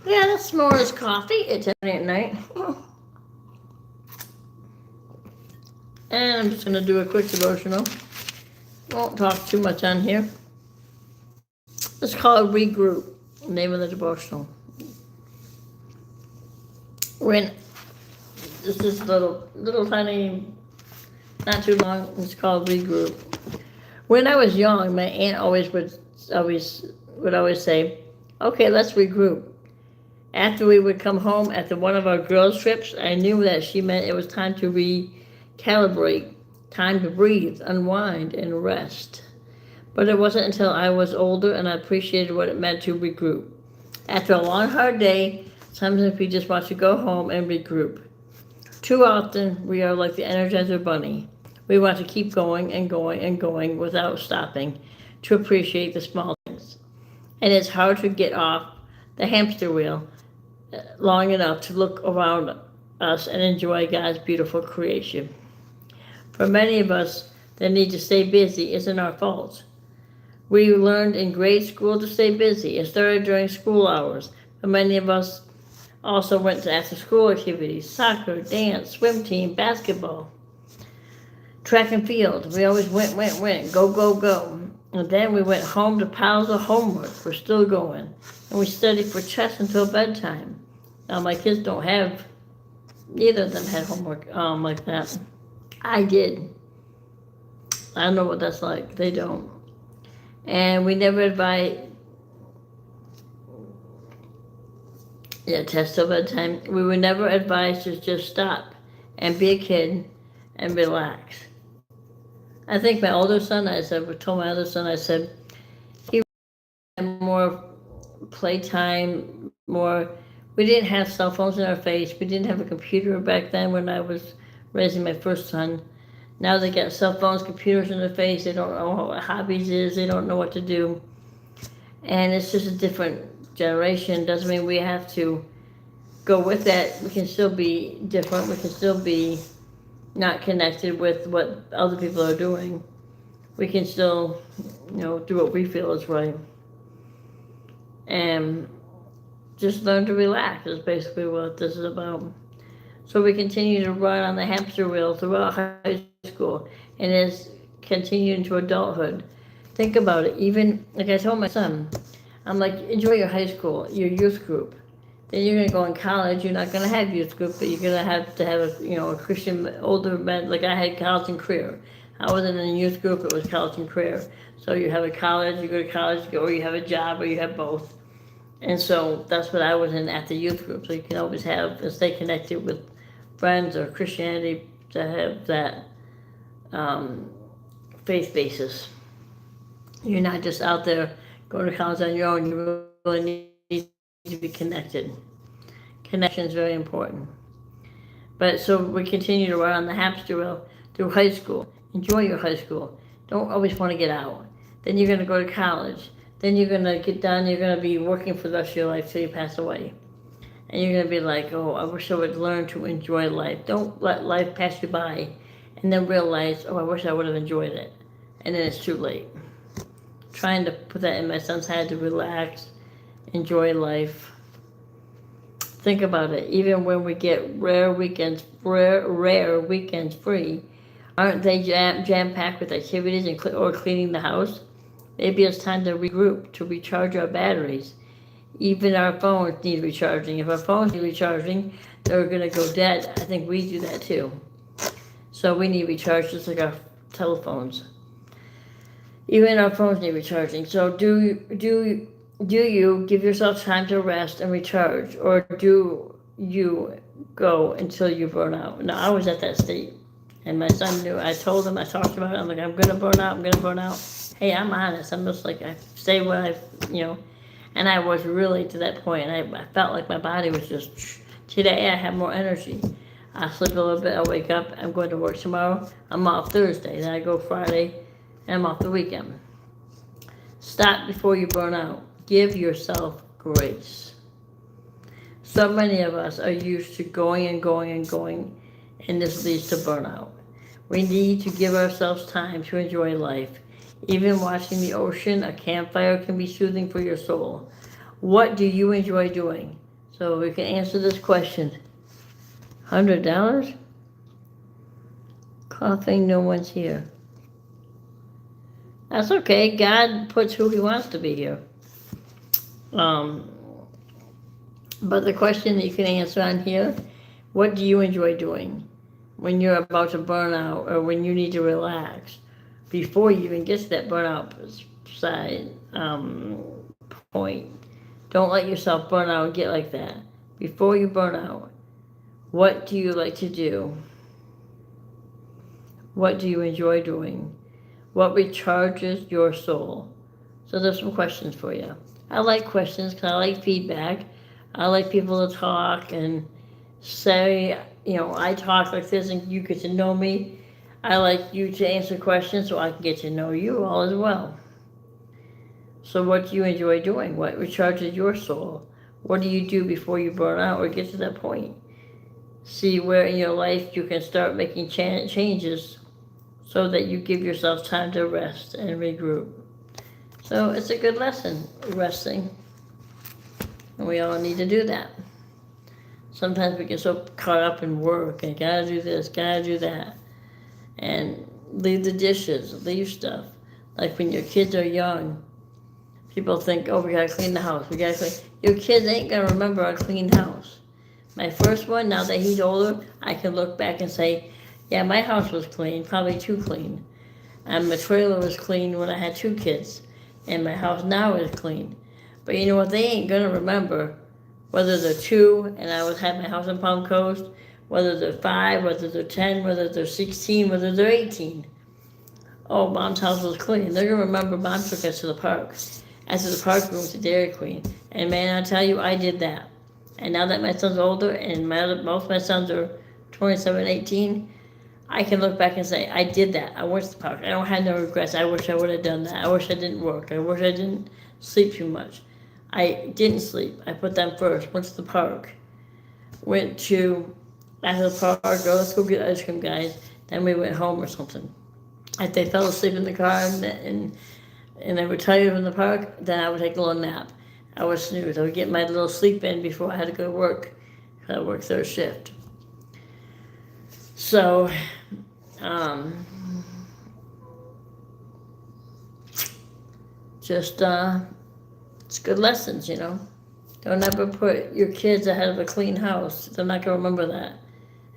Yeah, that's s'mores coffee at 10 at night. And I'm just going to do a quick devotional. Won't talk too much on here. It's called Regroup, the name of the devotional. When this is little tiny, not too long. It's called Regroup. When I was young, my aunt always say, "Okay, let's regroup." After we would come home after one of our girls' trips, I knew that she meant it was time to recalibrate, time to breathe, unwind, and rest. But it wasn't until I was older and I appreciated what it meant to regroup. After a long, hard day, sometimes we just want to go home and regroup. Too often, we are like the Energizer Bunny. We want to keep going and going and going without stopping to appreciate the small things. And it's hard to get off the hamster wheel long enough to look around us and enjoy God's beautiful creation. For many of us, the need to stay busy isn't our fault. We learned in grade school to stay busy. It started during school hours, but many of us also went to after school activities, soccer, dance, swim team, basketball, track and field. We always went, go, go, go. And then we went home to piles of homework. We're still going. And we studied for chess until bedtime. Now, my kids don't have, neither of them had homework like that. I did. I don't know what that's like. They don't. And we never advise, test till bedtime. We were never advised to just stop and be a kid and relax. I think my older son, told my other son, I said, he had more playtime, more. We didn't have cell phones in our face. We didn't have a computer back then when I was raising my first son. Now they got cell phones, computers in their face. They don't know what hobbies is. They don't know what to do. And it's just a different generation. Doesn't mean we have to go with that. We can still be different. We can still be not connected with what other people are doing. We can still, do what we feel is right. And just learn to relax is basically what this is about. So we continue to run on the hamster wheel throughout high school and as continue into adulthood. Think about it. Even like I told my son, I'm like, enjoy your high school, your youth group. Then you're gonna go in college. You're not gonna have youth group, but you're gonna have to have a Christian older men. Like I had college and career. I wasn't in a youth group. It was college and career. So you have a college, you go to college, or you have a job, or you have both. And so that's what I was in at the youth group. So you can always have and stay connected with friends or Christianity to have that um, faith basis. You're not just out there going to college on your own. You really need to be connected. Connection is very important. But so we continue to run on the hamster wheel through high school. Enjoy your high school. Don't always want to get out. Then you're going to go to college. Then you're going to get done. You're going to be working for the rest of your life till you pass away. And you're going to be like, oh, I wish I would learn to enjoy life. Don't let life pass you by and then realize, oh, I wish I would have enjoyed it. And then it's too late. Trying to put that in my son's head to relax, enjoy life. Think about it. Even when we get rare weekends free, aren't they jam-packed with activities or cleaning the house? Maybe it's time to regroup, to recharge our batteries. Even our phones need recharging. If our phones need recharging, they're going to go dead. I think we do that too. So we need recharge just like our telephones. Even our phones need recharging. So do you give yourself time to rest and recharge, or do you go until you burn out? Now I was at that state, and my son knew. I told him, I talked about it. I'm like, I'm gonna burn out. I'm gonna burn out. Hey, I'm honest. I'm just like I say what and I was really to that point. I felt like my body was just. Today I have more energy. I sleep a little bit. I wake up. I'm going to work tomorrow. I'm off Thursday. Then I go Friday, and I'm off the weekend. Stop before you burn out. Give yourself grace. So many of us are used to going and going and going, and this leads to burnout. We need to give ourselves time to enjoy life. Even watching the ocean, a campfire can be soothing for your soul. What do you enjoy doing? So we can answer this question. $100? Coughing, no one's here. That's okay. God puts who he wants to be here. But the question that you can answer on here, what do you enjoy doing when you're about to burn out or when you need to relax before you even get to that burnout side point? Don't let yourself burn out and get like that. Before you burn out, what do you like to do? What do you enjoy doing? What recharges your soul? So there's some questions for you. I like questions because I like feedback. I like people to talk and say, I talk like this and you get to know me. I like you to answer questions so I can get to know you all as well. So what do you enjoy doing? What recharges your soul? What do you do before you burn out or get to that point? See where in your life you can start making changes so that you give yourself time to rest and regroup. So it's a good lesson, resting. And we all need to do that. Sometimes we get so caught up in work and gotta do this, gotta do that. And leave the dishes, leave stuff. Like when your kids are young, people think, we gotta clean the house, we gotta clean. Your kids ain't gonna remember a clean house. My first one, now that he's older, I can look back and say, yeah, my house was clean, probably too clean. And my trailer was clean when I had 2 kids. And my house now is clean. But you know what? They ain't gonna remember whether they're 2 and I was having my house in Palm Coast, whether they're 5, whether they're 10, whether they're 16, whether they're 18. Oh, Mom's house was clean. They're gonna remember Mom took us to the park. After the park, we went to Dairy Queen. And man, I tell you, I did that. And now that my son's older and most of my sons are 27, 18, I can look back and say, I did that. I went to the park. I don't have no regrets. I wish I would have done that. I wish I didn't work. I wish I didn't sleep too much. I didn't sleep. I put them first. Went to the park. Went to, after the park, let's go get ice cream, guys. Then we went home or something. If they fell asleep in the car and they were tired from the park, then I would take a little nap. I would snooze. I would get my little sleep in before I had to go to work. I worked 3rd shift. So, it's good lessons, Don't ever put your kids ahead of a clean house. They're not going to remember that.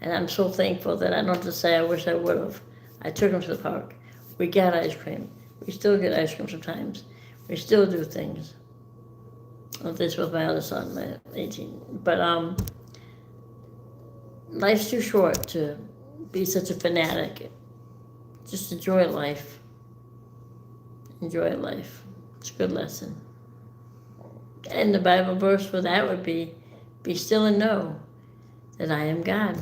And I'm so thankful that I don't have to say I wish I would have. I took them to the park. We got ice cream. We still get ice cream sometimes. We still do things. This was my other son, my 18. But life's too short to be such a fanatic. Just enjoy life. Enjoy life. It's a good lesson. And the Bible verse for that would be still and know that I am God.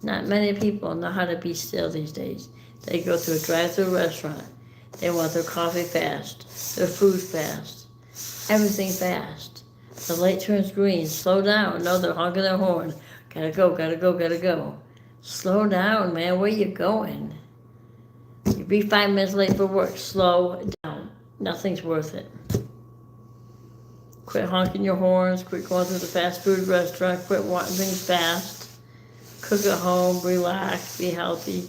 Not many people know how to be still these days. They go to a drive-thru restaurant. They want their coffee fast, their food fast, everything fast. The light turns green. Slow down. No, they're honking their horn. Gotta go, gotta go, gotta go. Slow down, man. Where you going? You'll be 5 minutes late for work. Slow down. Nothing's worth it. Quit honking your horns. Quit going to the fast food restaurant. Quit wanting things fast. Cook at home. Relax. Be healthy.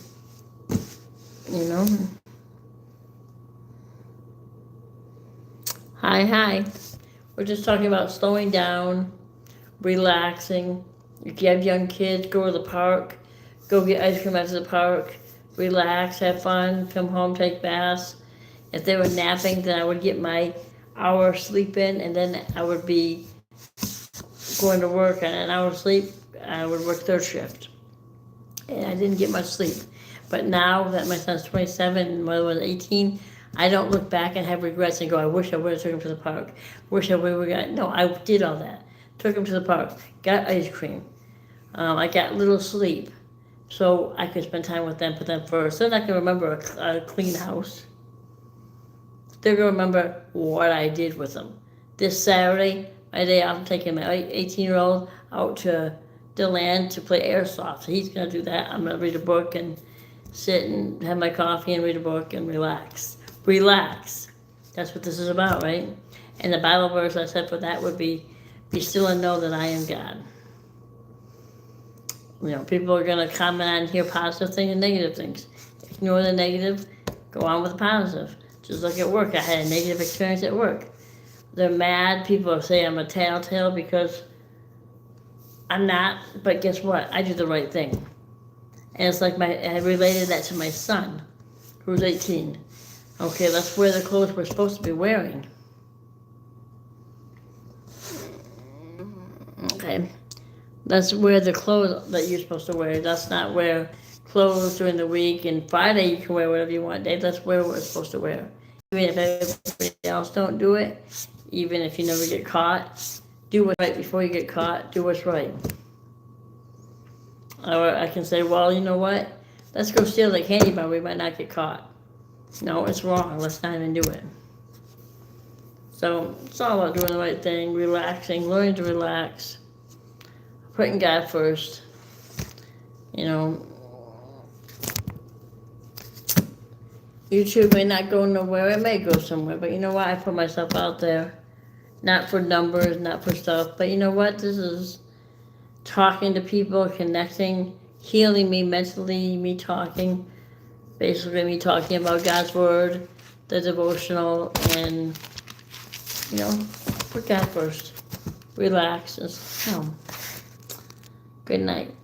Hi. We're just talking about slowing down, relaxing. If you have young kids, go to the park. Go get ice cream after the park. Relax, have fun, come home, take baths. If they were napping, then I would get my hour sleep in, and then I would be going to work on an hour sleep. I would work 3rd shift. And I didn't get much sleep. But now that my son's 27 and my mother was 18, I don't look back and have regrets and go, I wish I would have took him to the park. Wish I would have got. No, I did all that. Took him to the park, got ice cream. I got little sleep so I could spend time with them, put them first. They're not going to remember a clean house. They're going to remember what I did with them. This Saturday, my day off, I'm taking my 18-year-old out to DeLand to play airsoft. So he's going to do that. I'm going to read a book and sit and have my coffee and read a book and relax. Relax. That's what this is about, right? And the Bible verse I said for that would be Be still and know that I am God. People are going to comment on here positive things and negative things. Ignore the negative, go on with the positive. Just look at work. I had a negative experience at work. They're mad. People say I'm a tattletale because I'm not, but guess what? I do the right thing. And it's like I related that to my son, who's 18. Okay, let's wear the clothes we're supposed to be wearing. Okay, let's wear the clothes that you're supposed to wear. Let's not wear clothes during the week, and Friday you can wear whatever you want. Dave, let's wear what we're supposed to wear. Even if everybody else don't do it, even if you never get caught, do what's right before you get caught. Do what's right. Or I can say, well, you know what? Let's go steal the candy bar. We might not get caught. No, it's wrong. Let's not even do it. So it's all about doing the right thing, relaxing, learning to relax, putting God first. YouTube may not go nowhere. It may go somewhere. But you know what? I put myself out there. Not for numbers, not for stuff. But you know what? This is talking to people, connecting, healing me mentally, me talking. Basically me talking about God's Word, the devotional, and, put God first. Relax and calm. Good night.